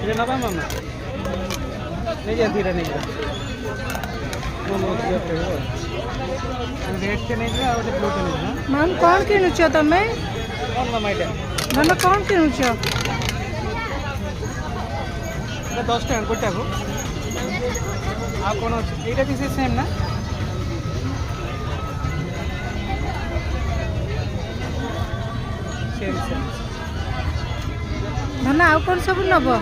ये ना मामा नहीं जाती रहने का रेट के नहीं दिया और ब्लू के नहीं ना मैम कौन किनुच तमें कौन मामा इटा धन कौन किनुच 10 टका गोटा को आ कौन एटा भी सेम ना सेम धन आउ कौन सब नब आ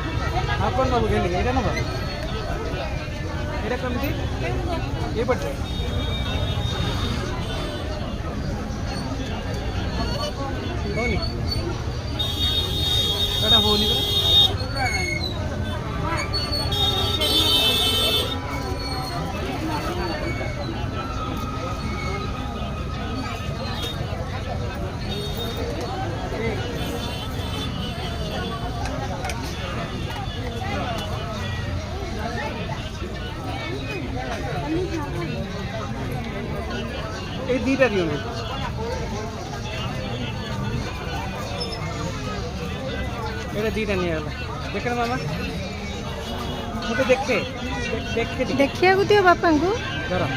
कौन नब गेली एटा नब एटा कमती ये पटे होनी एटा होनी ये दीटा दियो ये दीटा नहीं आला देख ना मामा मुझे देखे देखिया को दियो बापा को जरा